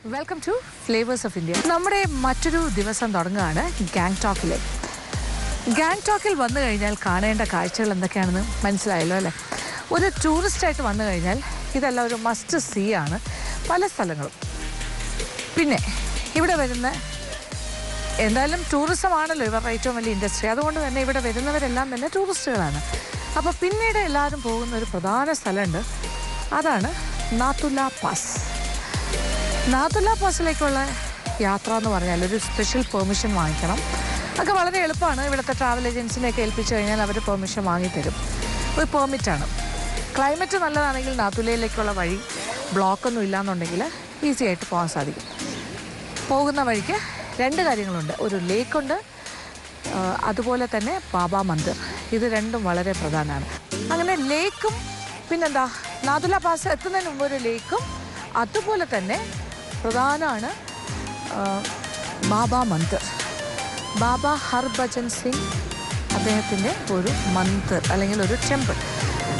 Welcome to flavours of India. നമ്മുടെ മറ്റൊരു ദിവസം തുടങ്ങുകയാണ് ഗാങ്ടോക്കിലെ. ഗാങ്ടോക്കിൽ വന്നു കഴിഞ്ഞാൽ കാണേണ്ട കാഴ്ചകൾ എന്തൊക്കെയാണെന്ന് മനസ്സിലായല്ലോ അല്ലേ? ഒരു ടൂറിസ്റ്റായിട്ട് വന്നു കഴിഞ്ഞാൽ ഇതെല്ലാം ഒരു മസ്റ്റ് സീ ആണ് പല സ്ഥലങ്ങളും. പിന്നെ ഇവിടെ വരുന്ന എന്തായാലും ടൂറിസം ആണല്ലോ ഇവരുടെ ഏറ്റവും വലിയ ഇൻഡസ്ട്രി. അതുകൊണ്ട് തന്നെ ഇവിടെ വരുന്നവരെല്ലാം തന്നെ ടൂറിസ്റ്റുകളാണ്. അപ്പോൾ പിന്നീട് എല്ലാവരും പോകുന്ന ഒരു പ്രധാന സ്ഥലമുണ്ട്, അതാണ് നാത്തുല പാസ്. നാത്തുല പാസിലേക്കുള്ള യാത്ര എന്ന് പറഞ്ഞാൽ ഒരു സ്പെഷ്യൽ പെർമിഷൻ വാങ്ങിക്കണം. അതൊക്കെ വളരെ എളുപ്പമാണ്. ഇവിടുത്തെ ട്രാവൽ ഏജൻസിനെയൊക്കെ ഏൽപ്പിച്ചു കഴിഞ്ഞാൽ അവർ പെർമിഷൻ വാങ്ങിത്തരും. ഒരു പെർമിറ്റാണ്. ക്ലൈമറ്റ് നല്ലതാണെങ്കിൽ നാത്തുലയിലേക്കുള്ള വഴി ബ്ലോക്കൊന്നും ഇല്ലയെന്നുണ്ടെങ്കിൽ ഈസി ആയിട്ട് പോകാൻ സാധിക്കും. പോകുന്ന വഴിക്ക് രണ്ട് കാര്യങ്ങളുണ്ട്. ഒരു ലേക്കുണ്ട്, അതുപോലെ തന്നെ ബാബാ മന്ദിർ. ഇത് രണ്ടും വളരെ പ്രധാനമാണ്. അങ്ങനെ ലേക്കും പിന്നെന്താ നാതുല പാസ് എത്തുന്നതിന് മുമ്പ് ഒരു ലേക്കും അതുപോലെ തന്നെ പ്രധാനമാണ് ബാബാ മന്ദിർ. ബാബ ഹർഭജൻ സിംഗ് അദ്ദേഹത്തിൻ്റെ ഒരു മന്ദിർ അല്ലെങ്കിൽ ഒരു ടെമ്പിൾ.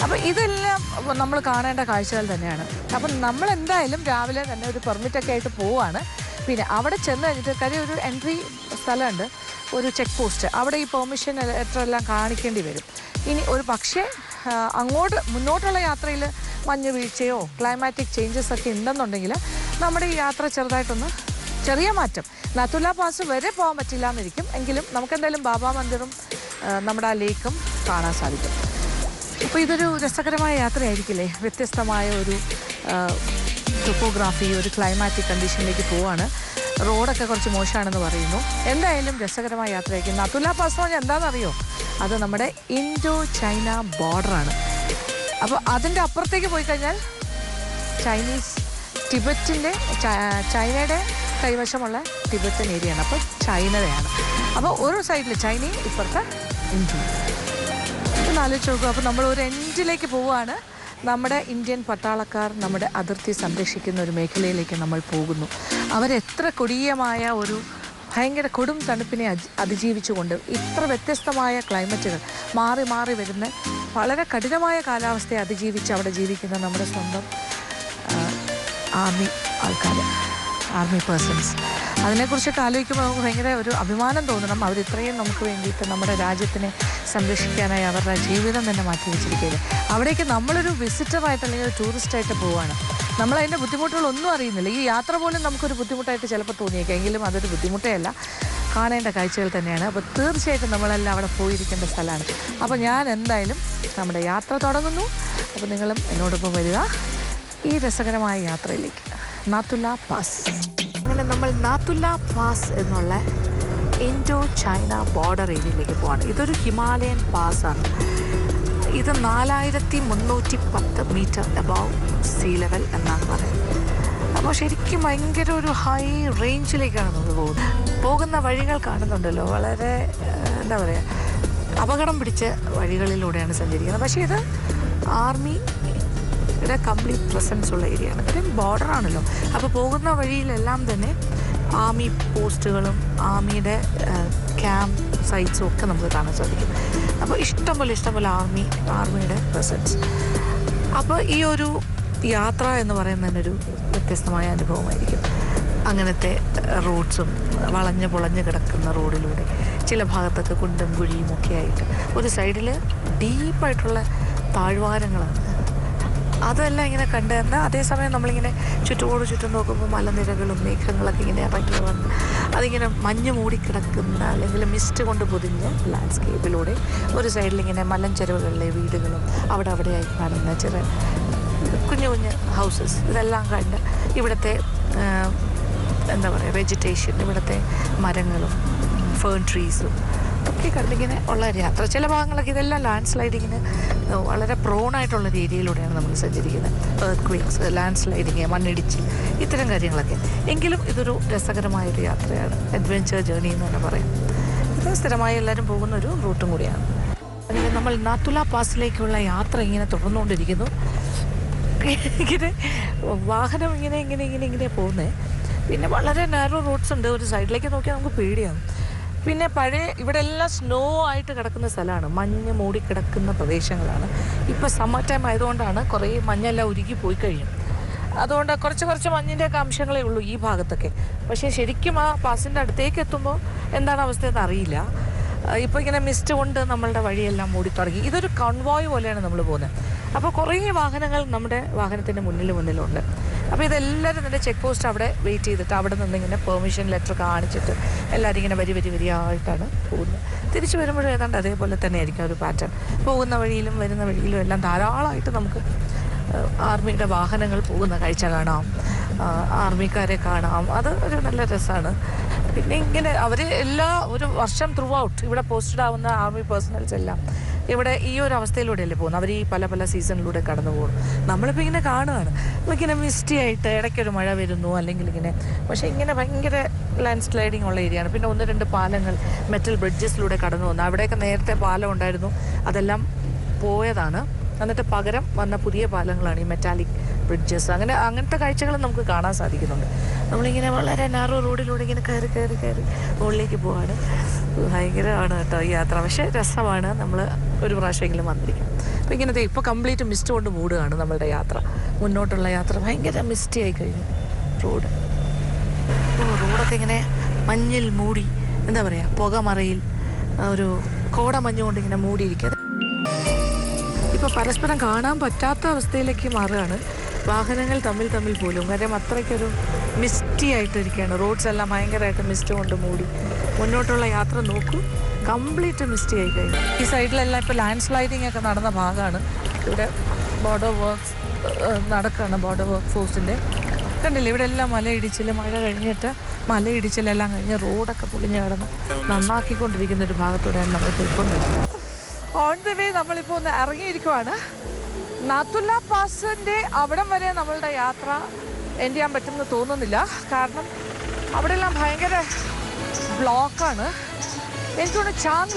അപ്പോൾ ഇതെല്ലാം നമ്മൾ കാണേണ്ട കാഴ്ചകൾ തന്നെയാണ്. അപ്പം നമ്മൾ എന്തായാലും രാവിലെ തന്നെ ഒരു പെർമിറ്റൊക്കെ ആയിട്ട് പോവുകയാണ്. പിന്നെ അവിടെ ചെന്ന് കഴിഞ്ഞിട്ട് കാര്യം ഒരു എൻട്രി സ്ഥലമുണ്ട്, ഒരു ചെക്ക് പോസ്റ്റ്. അവിടെ ഈ പെർമിഷൻ ലെറ്റർ എല്ലാം കാണിക്കേണ്ടി വരും. ഇനി ഒരു പക്ഷേ മുന്നോട്ടുള്ള യാത്രയിൽ മഞ്ഞ് വീഴ്ചയോ ക്ലൈമാറ്റിക് ചേഞ്ചസ് ഒക്കെ ഉണ്ടെന്നുണ്ടെങ്കിൽ നമ്മുടെ ഈ യാത്ര ചെറിയ മാറ്റം. നാത്തുല പാസ് വരെ പോകാൻ പറ്റില്ല എന്നിരിക്കും. എങ്കിലും നമുക്കെന്തായാലും ബാബാ മന്ദിറും നമ്മുടെ ആ ലേക്കും കാണാൻ സാധിക്കും. അപ്പോൾ ഇതൊരു രസകരമായ യാത്രയായിരിക്കില്ലേ? വ്യത്യസ്തമായ ഒരു ടോപ്പോഗ്രാഫി, ഒരു ക്ലൈമാറ്റിക് കണ്ടീഷനിലേക്ക് പോവാണ്. റോഡൊക്കെ കുറച്ച് മോശമാണെന്ന് പറയുന്നു. എന്തായാലും രസകരമായ യാത്രയായിരിക്കും. നാത്തുല പാസ് എന്ന് പറഞ്ഞാൽ എന്താണെന്നറിയോ? അത് നമ്മുടെ ഇൻഡോ ചൈന ബോർഡറാണ്. അപ്പോൾ അതിൻ്റെ അപ്പുറത്തേക്ക് പോയി കഴിഞ്ഞാൽ ചൈനയുടെ കൈവശമുള്ള ടിബറ്റൻ ഏരിയയാണ്. അപ്പോൾ ചൈനയാണ്. അപ്പോൾ ഒരു സൈഡിൽ ചൈനയും ഇപ്പുറത്തെ ഇന്ത്യയും. ആലോചിച്ച് നോക്കുക. അപ്പോൾ നമ്മൾ ഒരു എൻഡിലേക്ക് പോവുകയാണ്. നമ്മുടെ ഇന്ത്യൻ പട്ടാളക്കാർ നമ്മുടെ അതിർത്തി സംരക്ഷിക്കുന്ന ഒരു മേഖലയിലേക്ക് നമ്മൾ പോകുന്നു. അവരെത്ര കൊടിയമായ ഒരു ഭയങ്കര കൊടും തണുപ്പിനെ അതിജീവിച്ചുകൊണ്ട് ഇത്ര വ്യത്യസ്തമായ ക്ലൈമറ്റുകൾ മാറി മാറി വരുന്ന വളരെ കഠിനമായ കാലാവസ്ഥയെ അതിജീവിച്ച് അവിടെ ജീവിക്കുന്ന നമ്മുടെ സ്വന്തം ആർമി പേഴ്സൺസ്. അതിനെക്കുറിച്ചൊക്കെ ആലോചിക്കുമ്പോൾ നമുക്ക് ഭയങ്കര ഒരു അഭിമാനം തോന്നണം. അവരിത്രയും നമുക്ക് വേണ്ടിയിട്ട് നമ്മുടെ രാജ്യത്തിനെ സംരക്ഷിക്കാനായി അവരുടെ ജീവിതം തന്നെ മാറ്റി വെച്ചിരിക്കുകയാണ്. അവിടേക്ക് നമ്മളൊരു വിസിറ്ററായിട്ട് അല്ലെങ്കിൽ ഒരു ടൂറിസ്റ്റായിട്ട് പോവുകയാണ്. നമ്മളതിൻ്റെ ബുദ്ധിമുട്ടുകളൊന്നും അറിയുന്നില്ല. ഈ യാത്ര പോലും നമുക്കൊരു ബുദ്ധിമുട്ടായിട്ട് ചിലപ്പോൾ തോന്നിയേക്കാം. എങ്കിലും അതൊരു ബുദ്ധിമുട്ടേ അല്ല, കാണേണ്ട കാഴ്ചകൾ തന്നെയാണ്. അപ്പോൾ തീർച്ചയായിട്ടും നമ്മളെല്ലാം അവിടെ പോയിരിക്കേണ്ട സ്ഥലമാണ്. അപ്പോൾ ഞാൻ എന്തായാലും നമ്മുടെ യാത്ര തുടങ്ങുന്നു. അപ്പോൾ നിങ്ങളും എന്നോടൊപ്പം വരിക ഈ രസകരമായ യാത്രയിലേക്ക്. നാത്തുല പാസ്. അങ്ങനെ നമ്മൾ നാത്തുല പാസ് എന്നുള്ള ഇൻഡോ ചൈന ബോർഡർ ഏരിയയിലേക്ക് പോവാണ്. ഇതൊരു ഹിമാലയൻ പാസ്സാണ്. ഇത് 4310 മീറ്റർ എബവ് സീ ലെവൽ എന്നാണ് പറയുന്നത്. അപ്പോൾ ശരിക്കും ഭയങ്കര ഒരു ഹൈ റേഞ്ചിലേക്കാണ് നമ്മൾ പോകുന്നത്. പോകുന്ന വഴികൾ കാണുന്നുണ്ടല്ലോ, വളരെ എന്താ പറയുക, അപകടം പിടിച്ച വഴികളിലൂടെയാണ് സഞ്ചരിക്കുന്നത്. പക്ഷേ ഇത് ആർമിയുടെ കംപ്ലീറ്റ് പ്രസൻസ് ഉള്ള ഏരിയയാണ്. കാര്യം ബോർഡറാണല്ലോ. അപ്പോൾ പോകുന്ന വഴിയിലെല്ലാം തന്നെ ആർമി പോസ്റ്റുകളും ആർമിയുടെ ക്യാമ്പ് സൈറ്റ്സും ഒക്കെ നമുക്ക് കാണാൻ സാധിക്കും. അപ്പോൾ ഇഷ്ടംപോലെ ആർമിയുടെ പ്രസൻസ്. അപ്പോൾ ഈ ഒരു യാത്ര എന്ന് പറയുന്നതിനൊരു വ്യത്യസ്തമായ അനുഭവമായിരിക്കും. അങ്ങനത്തെ റോഡ്സും വളഞ്ഞ് പൊളഞ്ഞ് കിടക്കുന്ന റോഡിലൂടെ ചില ഭാഗത്തൊക്കെ കുണ്ടും കുഴിയും ഒക്കെ ആയിട്ട് ഒരു സൈഡിൽ ഡീപ്പായിട്ടുള്ള താഴ്വാരങ്ങളാണ്. അതെല്ലാം ഇങ്ങനെ കണ്ടു തന്നാൽ അതേസമയം നമ്മളിങ്ങനെ ചുറ്റും നോക്കുമ്പോൾ മലനിരകളും മേഘങ്ങളൊക്കെ ഇങ്ങനെ ഇറങ്ങി വന്ന് അതിങ്ങനെ മഞ്ഞ് മൂടിക്കിടക്കുന്ന അല്ലെങ്കിൽ മിസ്റ്റ് കൊണ്ട് പൊതിഞ്ഞ ലാൻഡ്സ്കേപ്പിലൂടെ ഒരു സൈഡിലിങ്ങനെ മലഞ്ചെരുവുകളിലെ വീടുകളും അവിടെയായി കാണുന്ന ചെറിയ കുഞ്ഞു ഹൗസസ് ഇതെല്ലാം കണ്ട് ഇവിടുത്തെ എന്താ പറയുക വെജിറ്റേഷൻ, ഇവിടുത്തെ മരങ്ങളും ഫേൺ ട്രീസും ഒക്കെ കണ്ടിങ്ങനെ ഉള്ള യാത്ര. ചില ഭാഗങ്ങളൊക്കെ ഇതെല്ലാം ലാൻഡ് സ്ലൈഡിങ്ങിന് വളരെ പ്രോണായിട്ടുള്ള രീതിയിലൂടെയാണ് നമ്മൾ സഞ്ചരിക്കുന്നത്. എർത്ത് ക്വേക്സ്, ലാൻഡ് സ്ലൈഡിങ്, മണ്ണിടിച്ച്, ഇത്തരം കാര്യങ്ങളൊക്കെ. എങ്കിലും ഇതൊരു രസകരമായൊരു യാത്രയാണ്. അഡ്വെഞ്ചർ ജേർണി എന്ന് തന്നെ പറയാം. ഇത് സ്ഥിരമായി എല്ലാവരും പോകുന്ന ഒരു റൂട്ടും കൂടിയാണ്. അങ്ങനെ നമ്മൾ നാത്തുല പാസിലേക്കുള്ള യാത്ര ഇങ്ങനെ തുടർന്നുകൊണ്ടിരിക്കുന്നു. ഇങ്ങനെ വാഹനം ഇങ്ങനെ പോകുന്നത്. പിന്നെ വളരെ നാരോ റോഡ്സ് ഉണ്ട്. ഒരു സൈഡിലേക്ക് നോക്കിയാൽ നമുക്ക് പേടിയാകും. പിന്നെ ഇവിടെ എല്ലാം സ്നോ ആയിട്ട് കിടക്കുന്ന സ്ഥലമാണ്, മഞ്ഞ് മൂടിക്കിടക്കുന്ന പ്രദേശങ്ങളാണ്. ഇപ്പോൾ സമ്മർ ടൈം ആയതുകൊണ്ടാണ് കുറേ മഞ്ഞെല്ലാം ഉരുകി പോയി കഴിയും. അതുകൊണ്ട് കുറച്ച് മഞ്ഞിൻ്റെ ഒക്കെ അംശങ്ങളേ ഉള്ളൂ ഈ ഭാഗത്തൊക്കെ. പക്ഷേ ശരിക്കും ആ പാസിൻ്റെ അടുത്തേക്ക് എത്തുമ്പോൾ എന്താണ് അവസ്ഥയെന്ന് അറിയില്ല. ഇപ്പോൾ ഇങ്ങനെ മിസ്റ്റ് കൊണ്ട് നമ്മളുടെ വഴിയെല്ലാം മൂടി തുടങ്ങി. ഇതൊരു കൺവോയ് പോലെയാണ് നമ്മൾ പോകുന്നത്. അപ്പോൾ കുറേ വാഹനങ്ങൾ നമ്മുടെ വാഹനത്തിൻ്റെ മുന്നിലുണ്ട്. അപ്പോൾ ഇതെല്ലാവരും തന്നെ ചെക്ക് പോസ്റ്റ് അവിടെ വെയിറ്റ് ചെയ്തിട്ട് അവിടെ നിന്ന് ഇങ്ങനെ പെർമിഷൻ ലെറ്റർ കാണിച്ചിട്ട് എല്ലാവരും ഇങ്ങനെ വരിയായിട്ടാണ് പോകുന്നത്. തിരിച്ചു വരുമ്പോഴും ഏതാണ്ട് അതേപോലെ തന്നെ ആയിരിക്കും ഒരു പാറ്റേൺ. പോകുന്ന വഴിയിലും വരുന്ന വഴിയിലും എല്ലാം ധാരാളമായിട്ട് നമുക്ക് ആർമിയുടെ വാഹനങ്ങൾ പോകുന്ന കാഴ്ച കാണാം, ആർമിക്കാരെ കാണാം. അത് ഒരു നല്ല രസമാണ്. പിന്നെ ഇങ്ങനെ അവർ ഒരു വർഷം ത്രൂ ഔട്ട് ഇവിടെ പോസ്റ്റഡ് ആവുന്ന ആർമി പേഴ്സണൽസ് എല്ലാം ഇവിടെ ഈ ഒരു അവസ്ഥയിലൂടെയല്ലേ പോകുന്നത്. അവർ ഈ പല സീസണിലൂടെ കടന്നു പോകും. നമ്മളിപ്പോൾ ഇങ്ങനെ കാണുകയാണ്, ഇങ്ങനെ മിസ്റ്റി ആയിട്ട് ഇടയ്ക്കൊരു മഴ വരുന്നു, അല്ലെങ്കിൽ ഇങ്ങനെ. പക്ഷേ ഇങ്ങനെ ഭയങ്കര ലാൻഡ് സ്ലൈഡിങ് ഉള്ള ഏരിയയാണ്. പിന്നെ 1-2 പാലങ്ങൾ മെറ്റൽ ബ്രിഡ്ജസിലൂടെ കടന്നു പോകുന്നു. അവിടെയൊക്കെ നേരത്തെ പാലം ഉണ്ടായിരുന്നു, അതെല്ലാം പോയതാണ്. എന്നിട്ട് പകരം വന്ന പുതിയ പാലങ്ങളാണ് ഈ മെറ്റാലിക് ബ്രിഡ്ജസ്. അങ്ങനത്തെ കാഴ്ചകൾ നമുക്ക് കാണാൻ സാധിക്കുന്നുണ്ട്. നമ്മളിങ്ങനെ വളരെ നാരോ റോഡിലൂടെ ഇങ്ങനെ കയറി മുകളിലേക്ക് പോവാണ്. ഭയങ്കരമാണ് കേട്ടോ ഈ യാത്ര. പക്ഷേ രസമാണ്. നമ്മൾ ഒരു പ്രാവശ്യമെങ്കിലും വന്നിരിക്കും. അപ്പോൾ ഇങ്ങനത്തെ ഇപ്പോൾ കംപ്ലീറ്റ് മിസ്റ്റ് കൊണ്ട് മൂടുകയാണ് നമ്മളുടെ യാത്ര. മുന്നോട്ടുള്ള യാത്ര ഭയങ്കര മിസ്റ്റി ആയി കഴിഞ്ഞു. റോഡൊക്കെ ഇങ്ങനെ മഞ്ഞിൽ മൂടി, എന്താ പറയുക, പുകമറയിൽ ഒരു കോടമഞ്ഞ് കൊണ്ട് ഇങ്ങനെ മൂടിയിരിക്കുക. ഇപ്പോൾ പരസ്പരം കാണാൻ പറ്റാത്ത അവസ്ഥയിലേക്ക് മാറുകയാണ് വാഹനങ്ങൾ തമ്മിൽ പോലും. കാര്യം അത്രയ്ക്കൊരു മിസ്റ്റി ആയിട്ടിരിക്കുകയാണ്. റോഡ്സ് എല്ലാം ഭയങ്കരമായിട്ട് മിസ്റ്റ് കൊണ്ട് മൂടി. മുന്നോട്ടുള്ള യാത്ര നോക്കൂ, കംപ്ലീറ്റ് മിസ്റ്റി ആയി കഴിഞ്ഞു. ഈ സൈഡിലെല്ലാം ഇപ്പോൾ ലാൻഡ് സ്ലൈഡിങ് ഒക്കെ നടന്ന ഭാഗമാണ്. ഇവിടെ ബോർഡർ വർക്ക്സ് നടക്കുകയാണ്, ബോർഡർ വർക്ക് ഫോഴ്സിൻ്റെ. കണ്ടില്ലേ, ഇവിടെ എല്ലാം മലയിടിച്ചിൽ, മഴ കഴിഞ്ഞിട്ട് മലയിടിച്ചിലെല്ലാം കഴിഞ്ഞ് റോഡൊക്കെ പൊളിഞ്ഞ് കിടന്ന് നന്നാക്കിക്കൊണ്ടിരിക്കുന്ന ഒരു ഭാഗത്തൂടെയാണ് നമ്മൾ പോയിക്കൊണ്ടിരിക്കുന്നത്. ഓൺ ദ വേ നമ്മളിപ്പോൾ ഒന്ന് ഇറങ്ങിയിരിക്കുവാണ്. നാത്തുല്ല പാസിൻ്റെ അവിടം വരെ നമ്മളുടെ യാത്ര എൻഡ് ചെയ്യാൻ പറ്റുമെന്ന് തോന്നുന്നില്ല. കാരണം അവിടെയെല്ലാം ഭയങ്കര ബ്ലോക്കാണ്. എനിക്ക് തോന്നുന്നു ചാങ്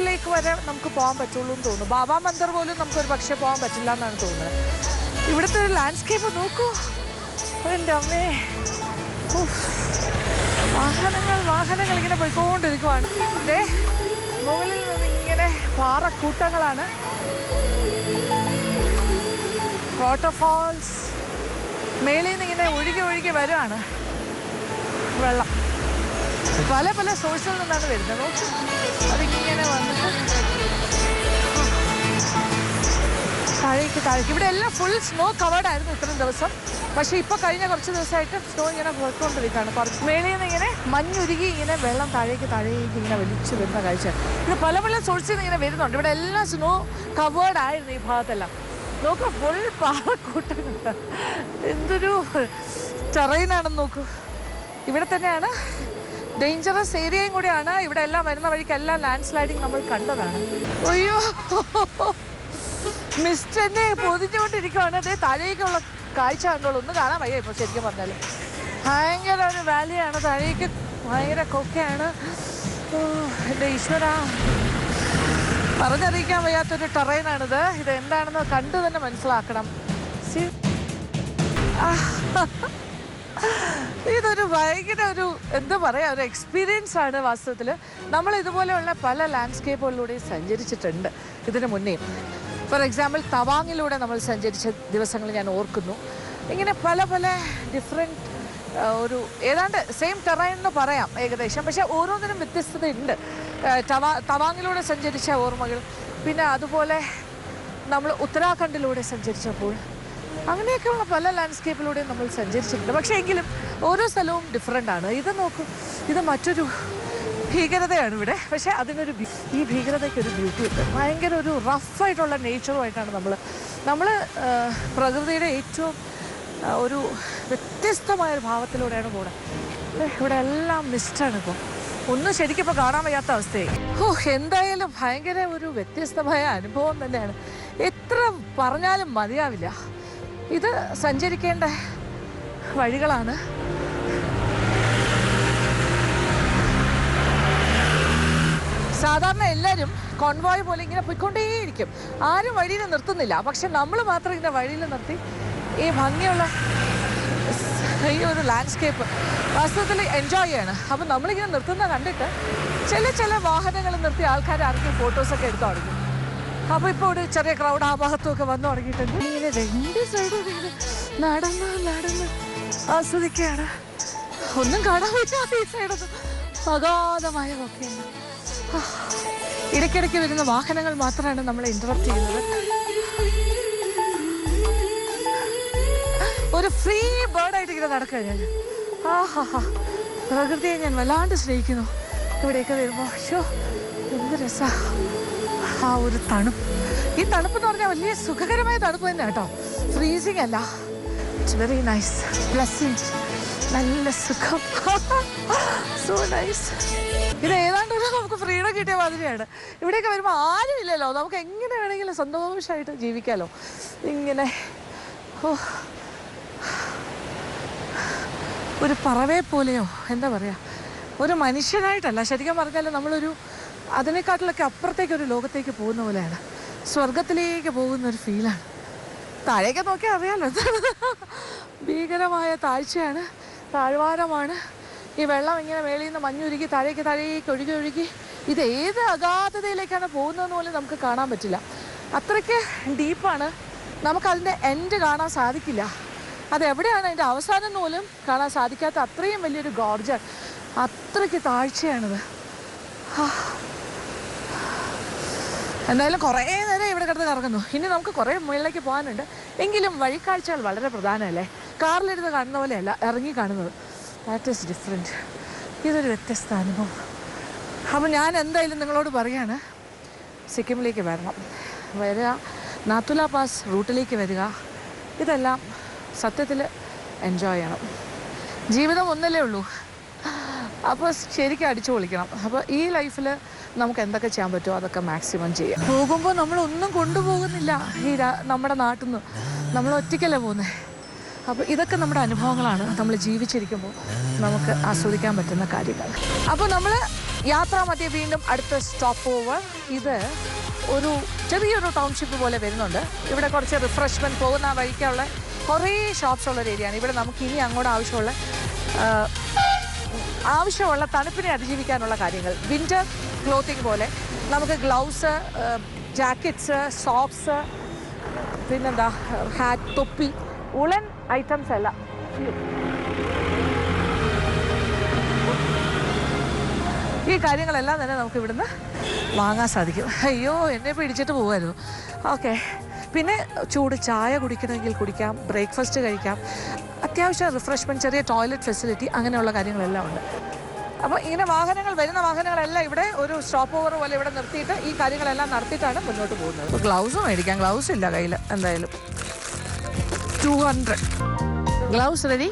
ലേക്ക് വരെ നമുക്ക് പോകാൻ പറ്റുള്ളൂ എന്ന് തോന്നുന്നു. ബാബാ മന്ദിർ പോലും നമുക്കൊരു പക്ഷേ പോകാൻ പറ്റില്ല എന്നാണ് തോന്നുന്നത്. ഇവിടുത്തെ ഒരു ലാൻഡ്സ്കേപ്പ് നോക്കൂ, എൻ്റെ അമ്മേ. വാഹനങ്ങൾ ഇങ്ങനെ പോയിക്കൊണ്ടിരിക്കുവാണ്. മുകളിൽ നിന്ന് ഇങ്ങനെ പാറക്കൂട്ടങ്ങളാണ്. വാട്ടർഫാൾസ് മേളിൽ നിന്ന് ഇങ്ങനെ ഒഴുകി വരുവാണ് വെള്ളം. പല സോഴ്സിൽ നിന്നാണ് വരുന്നത്. നോക്കി അതിങ്ങനെ വന്നിട്ട് താഴേക്ക് ഇവിടെ എല്ലാം ഫുൾ സ്നോ കവേർഡ് ആയിരുന്നു ഇത്രയും ദിവസം. പക്ഷേ ഇപ്പോൾ കഴിഞ്ഞ കുറച്ച് ദിവസമായിട്ട് സ്നോ ഇങ്ങനെ പോയിക്കൊണ്ടിരിക്കുകയാണ്. കുറച്ച് മേളിൽ നിന്ന് ഇങ്ങനെ മഞ്ഞുരുകി ഇങ്ങനെ വെള്ളം താഴേക്ക് ഇങ്ങനെ വലിച്ചു വരുന്ന കാഴ്ച. ഇത് പല സോഴ്സിൽ നിന്ന് ഇങ്ങനെ വരുന്നുണ്ട്. ഇവിടെ എല്ലാം സ്നോ കവേർഡ് ആയിരുന്നു ഈ ഭാഗത്തെല്ലാം. നോക്കൂ, ഫുൾ പാറക്കൂട്ടങ്ങൾ. എന്തൊരു ടെറൈനാണെന്ന് നോക്കൂ. ഇവിടെ തന്നെയാണ് ഡേഞ്ചറസ് ഏരിയയും കൂടിയാണ്. ഇവിടെ എല്ലാം വരുന്ന വഴിക്കെല്ലാം ലാൻഡ് സ്ലൈഡിങ് നമ്മൾ കണ്ടതാണ്. അയ്യോ, മിസ്റ്റ് തന്നെ പൊതിഞ്ഞുകൊണ്ടിരിക്കുകയാണ്. അതേ താഴേക്കുള്ള കാഴ്ച കണ്ടോളൂ. ഒന്നും കാണാൻ വയ്യ ഇപ്പോൾ ശരിക്കും പറഞ്ഞാൽ. ഭയങ്കര ഒരു വാലിയാണ്, താഴേക്ക് ഭയങ്കര കൊക്കയാണ്. എൻ്റെ ഈശ്വര, പറഞ്ഞറിയിക്കാൻ വയ്യാത്തൊരു ടെറൈനാണിത്. ഇത് എന്താണെന്ന് കണ്ടു തന്നെ മനസ്സിലാക്കണം. ഇതൊരു ഭയങ്കര എന്താ പറയുക, ഒരു എക്സ്പീരിയൻസ് ആണ് വാസ്തവത്തിൽ. നമ്മൾ ഇതുപോലെയുള്ള പല ലാൻഡ്സ്കേപ്പുകളിലൂടെ സഞ്ചരിച്ചിട്ടുണ്ട് ഇതിനു മുന്നേ. ഫോർ എക്സാമ്പിൾ തവാങ്ങിലൂടെ നമ്മൾ സഞ്ചരിച്ച ദിവസങ്ങൾ ഞാൻ ഓർക്കുന്നു. ഇങ്ങനെ പല ഡിഫറെൻറ്റ് ഏതാണ്ട് സെയിം ടെറൈൻ എന്ന് പറയാം ഏകദേശം. പക്ഷേ ഓരോന്നിനും വ്യത്യസ്തതയുണ്ട്. തവാങ്ങിലൂടെ സഞ്ചരിച്ച ഓർമ്മകൾ, പിന്നെ അതുപോലെ നമ്മൾ ഉത്തരാഖണ്ഡിലൂടെ സഞ്ചരിച്ചപ്പോൾ, അങ്ങനെയൊക്കെയുള്ള പല ലാൻഡ്സ്കേപ്പിലൂടെയും നമ്മൾ സഞ്ചരിച്ചിട്ടുണ്ട്. പക്ഷേ എങ്കിലും ഓരോ സ്ഥലവും ഡിഫറെൻ്റ് ആണ്. ഇത് നോക്കൂ, ഇത് മറ്റൊരു ഭീകരതയാണ് ഇവിടെ. പക്ഷേ ഈ ഭീകരതയ്ക്കൊരു ബ്യൂട്ടി ഉണ്ട്. ഭയങ്കര ഒരു റഫായിട്ടുള്ള നേച്ചറുമായിട്ടാണ് നമ്മൾ പ്രകൃതിയുടെ ഏറ്റവും ഒരു വ്യത്യസ്തമായൊരു ഭാവത്തിലൂടെയാണ് പോകുന്നത്. ഇവിടെ എല്ലാം മിസ്റ്റാണ്. ഒന്നും ശരിക്കും ഇപ്പോൾ കാണാൻ വയ്യാത്ത അവസ്ഥയായി. എന്തായാലും ഭയങ്കര ഒരു വ്യത്യസ്തമായ അനുഭവം തന്നെയാണ്. എത്ര പറഞ്ഞാലും മതിയാവില്ല. ഇത് സഞ്ചരിക്കേണ്ട വഴികളാണ്. സാധാരണ എല്ലാവരും കോൺവോയ് പോലെ ഇങ്ങനെ പോയിക്കൊണ്ടേയിരിക്കും. ആരും വഴിയിൽ നിർത്തുന്നില്ല. പക്ഷെ നമ്മൾ മാത്രം ഇങ്ങനെ വഴിയിൽ നിർത്തി ഈ ഭംഗിയുള്ള ഈ ഒരു ലാൻഡ്സ്കേപ്പ് വാസ്തവത്തിൽ എൻജോയ് ചെയ്യാണ്. അപ്പം നമ്മളിങ്ങനെ നിർത്തുന്ന കണ്ടിട്ട് ചില വാഹനങ്ങൾ നിർത്തി ആൾക്കാർ ആർക്കും ഫോട്ടോസൊക്കെ എടുത്തു തുടങ്ങി. അപ്പോൾ ഇപ്പോൾ ഒരു ചെറിയ ക്രൗഡ് ആ ഭാഗത്തുമൊക്കെ വന്നു തുടങ്ങിയിട്ടുണ്ട്. ഇങ്ങനെ രണ്ട് സൈഡും നടന്ന് ആസ്വദിക്കുകയാണ്. ഒന്നും കാണാൻ പറ്റാത്ത ഈ സൈഡൊന്നും അഗാധമായ ഒക്കെയാണ്. ഇടയ്ക്കിടയ്ക്ക് വരുന്ന വാഹനങ്ങൾ മാത്രമാണ് നമ്മളെ ഇന്ററപ്റ്റ് ചെയ്യുന്നത്. ഒരു ഫ്രീ ബേർഡായിട്ട് ഇങ്ങനെ നടക്കുക ഞാൻ. പ്രകൃതിയെ ഞാൻ വല്ലാണ്ട് സ്നേഹിക്കുന്നു. ഇവിടെയൊക്കെ വരുമ്പോൾ എന്ത് രസാ ആ ഒരു തണുപ്പ്. ഈ തണുപ്പ് എന്ന് പറഞ്ഞാൽ വലിയ സുഖകരമായ തണുപ്പ് തന്നെ കേട്ടോ, ഫ്രീസിങ് അല്ല. ഇറ്റ്സ് വെരി നൈസ്, ബ്ലെസ്സിങ്, നല്ല സുഖം. So nice. ഇത് ഏതാണ്ട് നമുക്ക് ഫ്രീഡം കിട്ടിയ മാതിരിയാണ്. ഇവിടെയൊക്കെ വരുമ്പോൾ ആരുമില്ലല്ലോ, നമുക്ക് എങ്ങനെ വേണമെങ്കിലും സന്തോഷമായിട്ട് ജീവിക്കാമല്ലോ. ഇങ്ങനെ ഒരു പറവയെ പോലെയോ എന്താ പറയുക, ഒരു മനുഷ്യനായിട്ടല്ല, ശരിക്കും പറഞ്ഞാൽ നമ്മളൊരു അതിനേക്കാട്ടിലൊക്കെ അപ്പുറത്തേക്കൊരു ലോകത്തേക്ക് പോകുന്ന പോലെയാണ്. സ്വർഗത്തിലേക്ക് പോകുന്നൊരു ഫീലാണ്. താഴേക്ക് നോക്കിയാൽ അറിയാമല്ലോ, ഭീകരമായ താഴ്ചയാണ്, താഴ്വാരമാണ്. ഈ വെള്ളം ഇങ്ങനെ മേളിൽ നിന്ന് മഞ്ഞുരുകി താഴേക്ക് ഒഴുകി ഇത് ഏത് അഗാധതയിലേക്കാണ് പോകുന്നതെന്ന് പോലും നമുക്ക് കാണാൻ പറ്റില്ല. അത്രയ്ക്ക് ഡീപ്പാണ്. നമുക്കതിൻ്റെ എൻഡ് കാണാൻ സാധിക്കില്ല. അതെവിടെയാണ് അതിൻ്റെ അവസാനം പോലും കാണാൻ സാധിക്കാത്ത അത്രയും വലിയൊരു ഗോർജർ, അത്രയ്ക്ക് താഴ്ചയാണിത്. എന്തായാലും കുറേ നേരം ഇവിടെ കിടന്ന് കറങ്ങുന്നു. ഇനി നമുക്ക് കുറേ മുകളിലേക്ക് പോകാനുണ്ട്. എങ്കിലും വഴിക്കാഴ്ചകൾ വളരെ പ്രധാനമല്ലേ. കാറിലിരുന്ന് കാണുന്ന പോലെയല്ല ഇറങ്ങി കാണുന്നത്. That is different. ഇതൊരു വ്യത്യസ്ത അനുഭവം. അപ്പോൾ ഞാൻ എന്തായാലും നിങ്ങളോട് പറയാണ്, സിക്കിമിലേക്ക് വരിക, നാത്തുല പാസ് റൂട്ടിലേക്ക് വരിക. ഇതെല്ലാം സത്യത്തിൽ എൻജോയ് ചെയ്യണം. ജീവിതം ഒന്നല്ലേ ഉള്ളൂ, അപ്പോൾ ശരിക്കും അടിച്ചു പൊളിക്കണം. അപ്പോൾ ഈ ലൈഫിൽ നമുക്ക് എന്തൊക്കെ ചെയ്യാൻ പറ്റുമോ അതൊക്കെ മാക്സിമം ചെയ്യാം. പോകുമ്പോൾ നമ്മളൊന്നും കൊണ്ടുപോകുന്നില്ല നമ്മുടെ നാട്ടിൽ നിന്ന്, നമ്മൾ ഒറ്റയ്ക്കല്ലേ പോകുന്നത്. അപ്പോൾ ഇതൊക്കെ നമ്മുടെ അനുഭവങ്ങളാണ്. നമ്മൾ ജീവിച്ചിരിക്കുമ്പോൾ നമുക്ക് ആസ്വദിക്കാൻ പറ്റുന്ന കാര്യങ്ങൾ. അപ്പോൾ നമ്മൾ യാത്രാമധ്യേ വീണ്ടും അടുത്ത സ്റ്റോപ്പ് ഓവർ. ഇത് ഒരു ചെറിയൊരു ടൗൺഷിപ്പ് പോലെ വരുന്നുണ്ട്. ഇവിടെ കുറച്ച് റിഫ്രഷ്മെൻറ്റ് പോകുന്ന വഴിക്കുള്ള കുറേ ഷോപ്സ് ഉള്ളൊരു ഏരിയയാണ്. ഇവിടെ നമുക്ക് ഇനി അങ്ങോട്ട് ആവശ്യമുള്ള തണുപ്പിനെ അതിജീവിക്കാനുള്ള കാര്യങ്ങൾ, വിൻ്റർ ക്ലോത്തിങ് പോലെ നമുക്ക് ഗ്ലൗസ്, ജാക്കറ്റ്സ്, സോക്സ്, പിന്നെന്താ ഹാറ്റ്, തൊപ്പി, ഉളൻ ഐറ്റംസ് എല്ലാം ഈ കാര്യങ്ങളെല്ലാം തന്നെ നമുക്ക് ഇവിടുന്ന് വാങ്ങാൻ സാധിക്കും. അയ്യോ, എന്നെ പിടിച്ചിട്ട് പോകുമായിരുന്നു. ഓക്കെ, പിന്നെ ചൂട് ചായ കുടിക്കണമെങ്കിൽ കുടിക്കാം, ബ്രേക്ക്ഫാസ്റ്റ് കഴിക്കാം, അത്യാവശ്യം റിഫ്രഷ്മെൻറ്റ്, ചെറിയ ടോയ്ലറ്റ് ഫെസിലിറ്റി, അങ്ങനെയുള്ള കാര്യങ്ങളെല്ലാം ഉണ്ട്. അപ്പോൾ ഇങ്ങനെ വരുന്ന വാഹനങ്ങളെല്ലാം ഇവിടെ ഒരു സ്റ്റോപ്പ് ഓവർ പോലെ ഇവിടെ നിർത്തിയിട്ട് ഈ കാര്യങ്ങളെല്ലാം നടത്തിയിട്ടാണ് മുന്നോട്ട് പോകുന്നത്. ഇപ്പോൾ ഗ്ലൗസ് മേടിക്കാം, ഗ്ലൗസ് ഇല്ല കയ്യിൽ. എന്തായാലും 200 ഗ്ലൗസ് റെഡി.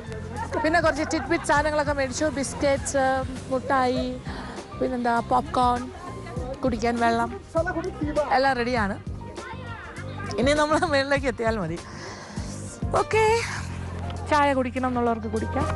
പിന്നെ കുറച്ച് ടിറ്റ്പിറ്റ് സാധനങ്ങളൊക്കെ മേടിച്ചു, ബിസ്ക്കറ്റ്സ്, മുട്ടായി, പിന്നെന്താ പോപ്കോൺ, കുടിക്കാൻ വെള്ളം എല്ലാം റെഡിയാണ്. ഇനി നമ്മൾ മുകളിലേക്ക് എത്തിയാൽ മതി. ഓക്കെ, ചായ കുടിക്കണം എന്നുള്ളവർക്ക് കുടിക്കാം.